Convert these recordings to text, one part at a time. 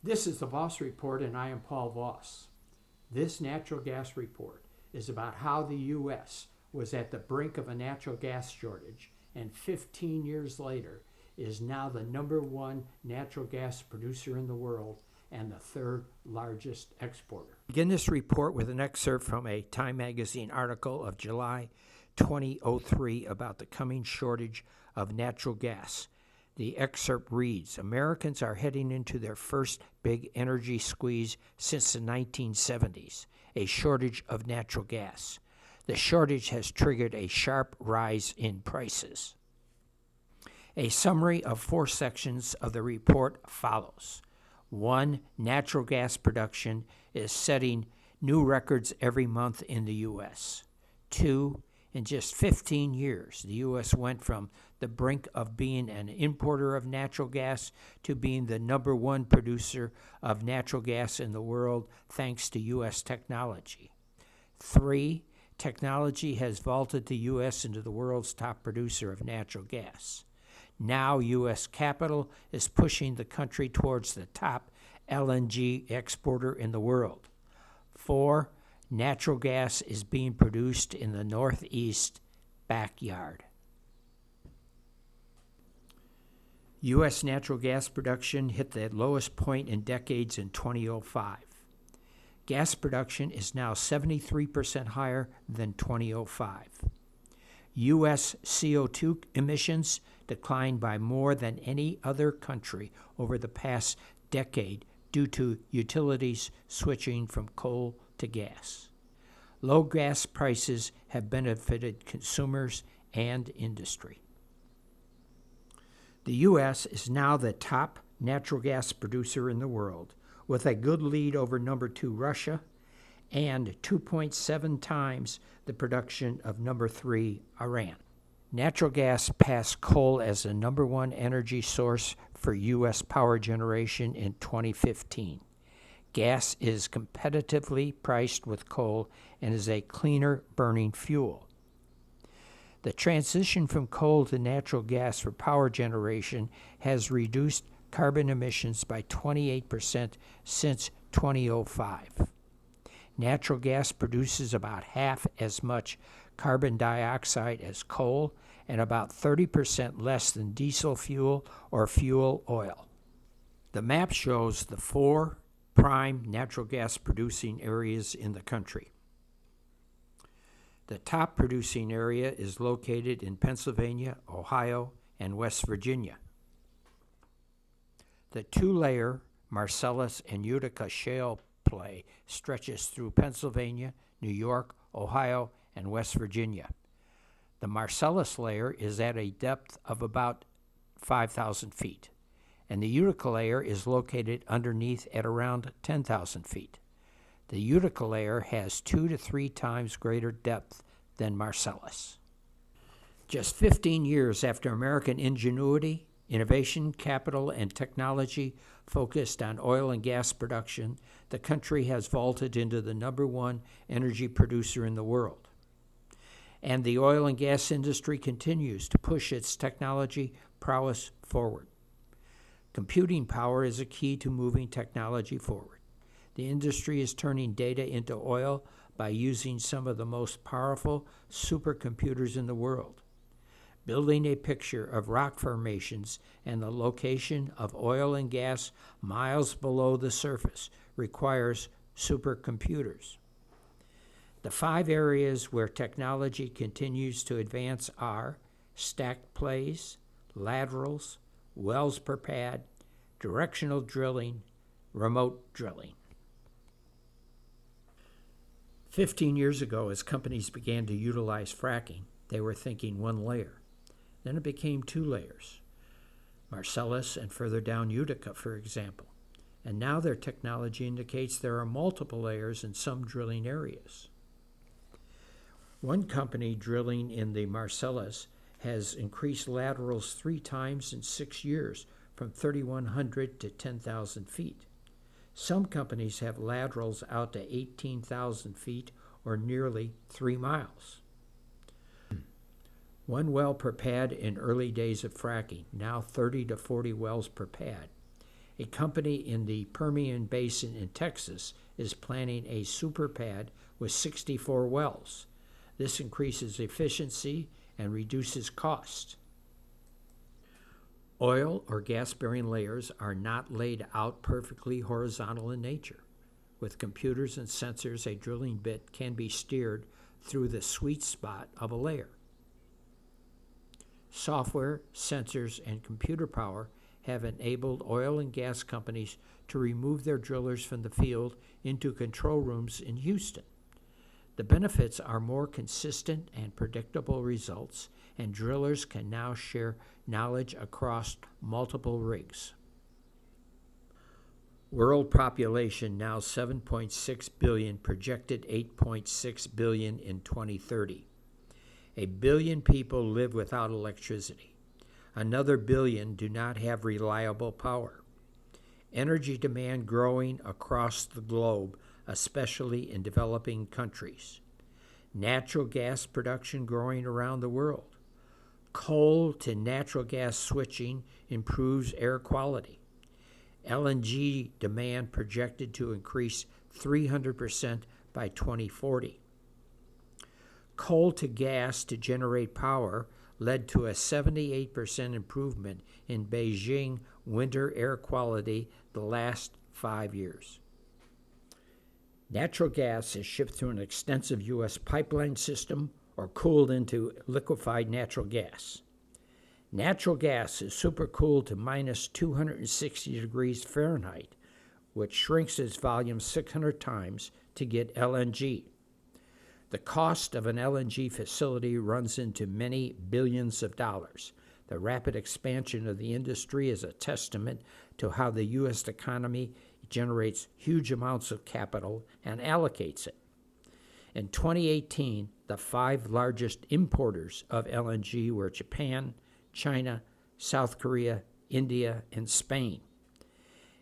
This is the Voss Report, and I am Paul Voss. This natural gas report is about how the U.S. was at the brink of a natural gas shortage, and 15 years later is now the #1 natural gas producer in the world and the third largest exporter. Begin this report with an excerpt from a Time magazine article of July 2003 about the coming shortage of natural gas. The excerpt reads, Americans are heading into their first big energy squeeze since the 1970s, a shortage of natural gas. The shortage has triggered a sharp rise in prices. A summary of 4 sections of the report follows. 1. Natural gas production is setting new records every month in the U.S. 2. In just 15 years, the U.S. went from the brink of being an importer of natural gas to being the #1 producer of natural gas in the world thanks to U.S. technology. 3. Technology has vaulted the U.S. into the world's top producer of natural gas. Now U.S. capital is pushing the country towards the top LNG exporter in the world. 4. Natural gas is being produced in the Northeast backyard. U.S. natural gas production hit the lowest point in decades in 2005. Gas production is now 73% higher than 2005. U.S. CO2 emissions declined by more than any other country over the past decade due to utilities switching from coal to gas. Low gas prices have benefited consumers and industry. The U.S. is now the top natural gas producer in the world, with a good lead over #2 Russia and 2.7 times the production of #3 Iran. Natural gas passed coal as the #1 energy source for U.S. power generation in 2015. Gas is competitively priced with coal and is a cleaner burning fuel. The transition from coal to natural gas for power generation has reduced carbon emissions by 28% since 2005. Natural gas produces about half as much carbon dioxide as coal and about 30% less than diesel fuel or fuel oil. The map shows the 4 prime natural gas producing areas in the country. The top producing area is located in Pennsylvania, Ohio, and West Virginia. The 2-layer Marcellus and Utica shale play stretches through Pennsylvania, New York, Ohio, and West Virginia. The Marcellus layer is at a depth of about 5,000 feet, and the Utica layer is located underneath at around 10,000 feet. The Utica layer has 2 to 3 times greater depth than Marcellus. Just 15 years after American ingenuity, innovation, capital, and technology focused on oil and gas production, the country has vaulted into the #1 energy producer in the world. And the oil and gas industry continues to push its technology prowess forward. Computing power is a key to moving technology forward. The industry is turning data into oil by using some of the most powerful supercomputers in the world. Building a picture of rock formations and the location of oil and gas miles below the surface requires supercomputers. The 5 areas where technology continues to advance are stacked plays, laterals, wells per pad, directional drilling, remote drilling. 15 years ago, as companies began to utilize fracking, they were thinking 1 layer. Then it became 2 layers, Marcellus and further down Utica, for example. And now their technology indicates there are multiple layers in some drilling areas. One company drilling in the Marcellus has increased laterals 3 times in 6 years, from 3,100 to 10,000 feet. Some companies have laterals out to 18,000 feet or nearly 3 miles. 1 well per pad in early days of fracking, now 30 to 40 wells per pad. A company in the Permian Basin in Texas is planning a super pad with 64 wells. This increases efficiency and reduces cost. Oil or gas-bearing layers are not laid out perfectly horizontal in nature. With computers and sensors, a drilling bit can be steered through the sweet spot of a layer. Software, sensors, and computer power have enabled oil and gas companies to remove their drillers from the field into control rooms in Houston. The benefits are more consistent and predictable results, and drillers can now share knowledge across multiple rigs. World population now 7.6 billion, projected 8.6 billion in 2030. A billion people live without electricity. Another billion do not have reliable power. Energy demand growing across the globe, especially in developing countries. Natural gas production growing around the world. Coal to natural gas switching improves air quality. LNG demand projected to increase 300% by 2040. Coal to gas to generate power led to a 78% improvement in Beijing winter air quality the last 5 years. Natural gas is shipped through an extensive U.S. pipeline system or cooled into liquefied natural gas. Natural gas is supercooled to minus 260 degrees Fahrenheit, which shrinks its volume 600 times to get LNG. The cost of an LNG facility runs into many billions of dollars. The rapid expansion of the industry is a testament to how the U.S. economy generates huge amounts of capital and allocates it. In 2018, the 5 largest importers of LNG were Japan, China, South Korea, India, and Spain.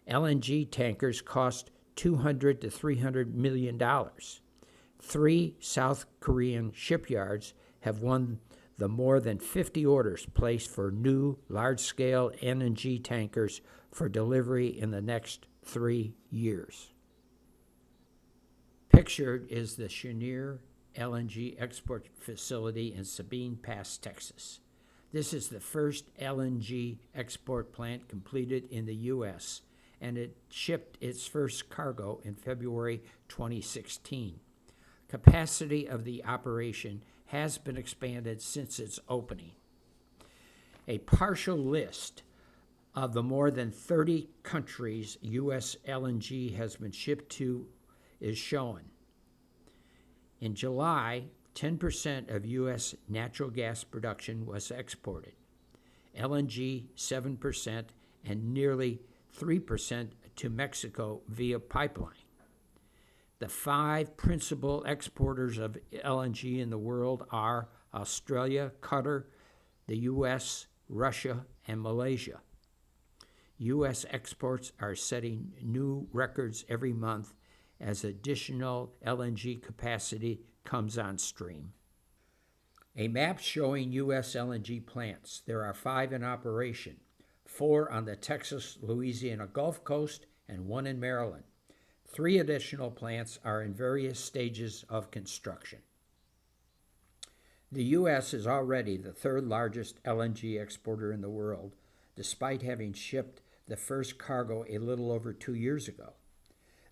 LNG tankers cost $200 to $300 million. 3 South Korean shipyards have won the more than 50 orders placed for new large-scale LNG tankers for delivery in the next 3 years. Pictured is the Cheniere LNG export facility in Sabine Pass, Texas. This is the first LNG export plant completed in the U.S., and it shipped its first cargo in February 2016. Capacity of the operation has been expanded since its opening. A partial list of the more than 30 countries U.S. LNG has been shipped to is shown. In July, 10% of U.S. natural gas production was exported, LNG 7%, and nearly 3% to Mexico via pipeline. The 5 principal exporters of LNG in the world are Australia, Qatar, the U.S., Russia, and Malaysia. U.S. exports are setting new records every month as additional LNG capacity comes on stream. A map showing U.S. LNG plants. There are 5 in operation, 4 on the Texas-Louisiana Gulf Coast and 1 in Maryland. 3 additional plants are in various stages of construction. The U.S. is already the 3rd largest LNG exporter in the world, despite having shipped the first cargo a little over 2 years ago.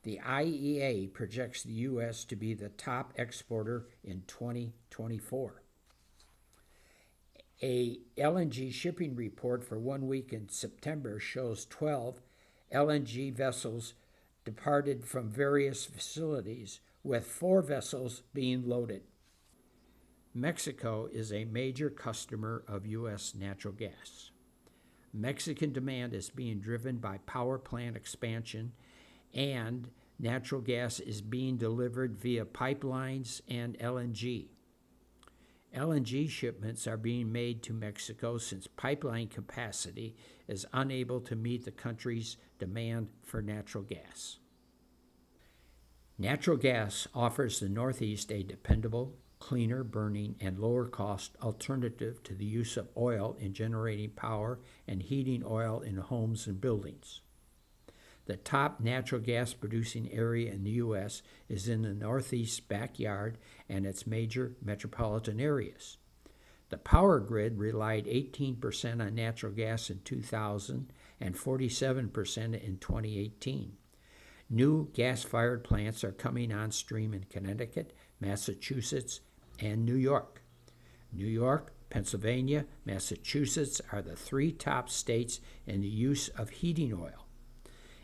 The IEA projects the U.S. to be the top exporter in 2024. A LNG shipping report for 1 week in September shows 12 LNG vessels departed from various facilities, with 4 vessels being loaded. Mexico is a major customer of U.S. natural gas. Mexican demand is being driven by power plant expansion, and natural gas is being delivered via pipelines and LNG. LNG shipments are being made to Mexico since pipeline capacity is unable to meet the country's demand for natural gas. Natural gas offers the Northeast a dependable, cleaner burning, and lower cost alternative to the use of oil in generating power and heating oil in homes and buildings. The top natural gas producing area in the U.S. is in the Northeast backyard and its major metropolitan areas. The power grid relied 18% on natural gas in 2000 and 47% in 2018. New gas-fired plants are coming on stream in Connecticut, Massachusetts, and New York. New York, Pennsylvania, Massachusetts are the three top states in the use of heating oil.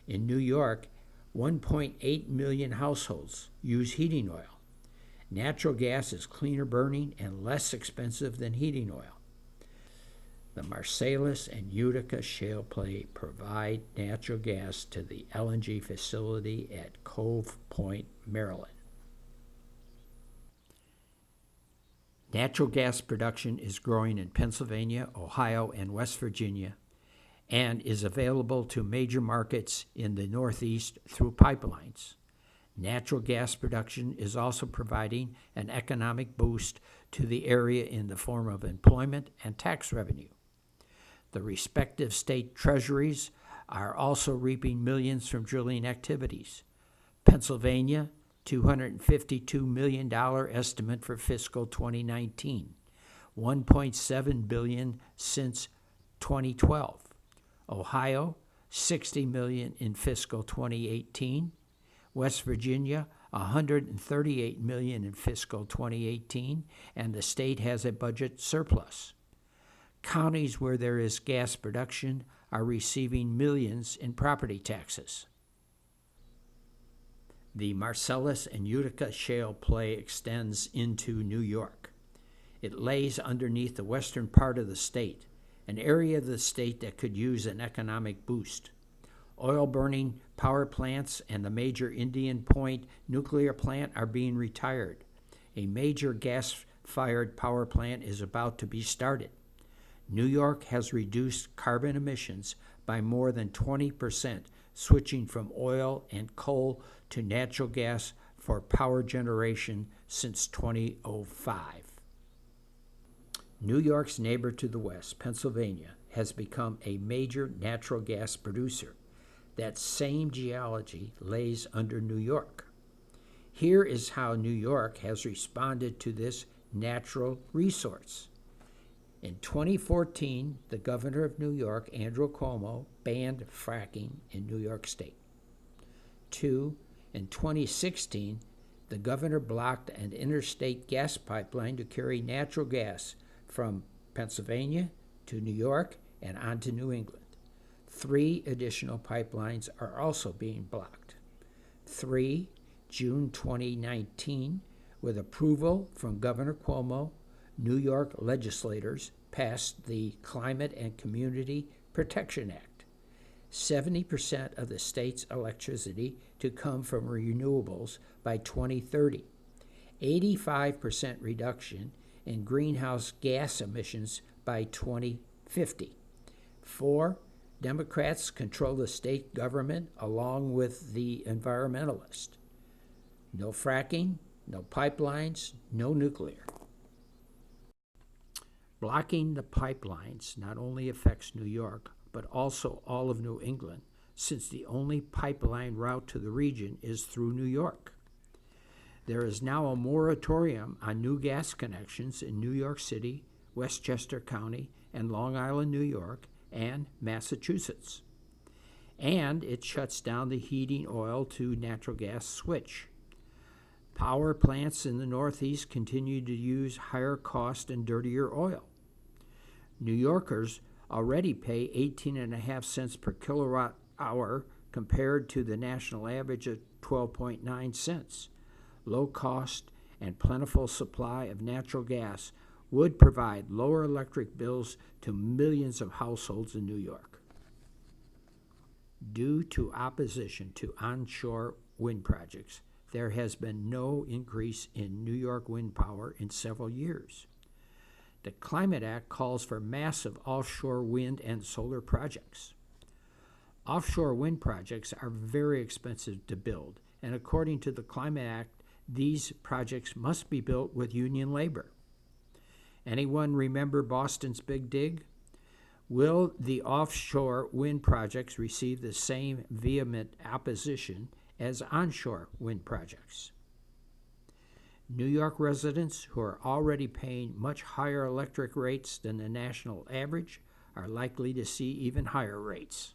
In New York, 1.8 million households use heating oil. Natural gas is cleaner burning and less expensive than heating oil. The Marcellus and Utica shale play provide natural gas to the LNG facility at Cove Point, Maryland. Natural gas production is growing in Pennsylvania, Ohio, and West Virginia, and is available to major markets in the Northeast through pipelines. Natural gas production is also providing an economic boost to the area in the form of employment and tax revenue. The respective state treasuries are also reaping millions from drilling activities. Pennsylvania, $252 million estimate for fiscal 2019, $1.7 billion since 2012. Ohio, $60 million in fiscal 2018. West Virginia, $138 million in fiscal 2018, and the state has a budget surplus. Counties where there is gas production are receiving millions in property taxes. The Marcellus and Utica shale play extends into New York. It lays underneath the western part of the state, an area of the state that could use an economic boost. Oil-burning power plants and the major Indian Point nuclear plant are being retired. A major gas-fired power plant is about to be started. New York has reduced carbon emissions by more than 20%, switching from oil and coal to natural gas for power generation since 2005. New York's neighbor to the west, Pennsylvania, has become a major natural gas producer. That same geology lays under New York. Here is how New York has responded to this natural resource. In 2014, the governor of New York, Andrew Cuomo, banned fracking in New York State. 2, in 2016, the governor blocked an interstate gas pipeline to carry natural gas from Pennsylvania to New York and on to New England. 3 additional pipelines are also being blocked. 3, June 2019, with approval from Governor Cuomo, New York legislators passed the Climate and Community Protection Act. 70% of the state's electricity to come from renewables by 2030. 85% reduction in greenhouse gas emissions by 2050. 4, Democrats control the state government along with the environmentalists. No fracking, no pipelines, no nuclear. Blocking the pipelines not only affects New York, but also all of New England, since the only pipeline route to the region is through New York. There is now a moratorium on new gas connections in New York City, Westchester County, and Long Island, New York, and Massachusetts. And it shuts down the heating oil to natural gas switch. Power plants in the Northeast continue to use higher cost and dirtier oil. New Yorkers already pay 18.5 cents per kilowatt hour compared to the national average of 12.9 cents. Low cost and plentiful supply of natural gas would provide lower electric bills to millions of households in New York. Due to opposition to onshore wind projects, there has been no increase in New York wind power in several years. The Climate Act calls for massive offshore wind and solar projects. Offshore wind projects are very expensive to build, and according to the Climate Act, these projects must be built with union labor. Anyone remember Boston's Big Dig? Will the offshore wind projects receive the same vehement opposition as onshore wind projects? New York residents who are already paying much higher electric rates than the national average are likely to see even higher rates.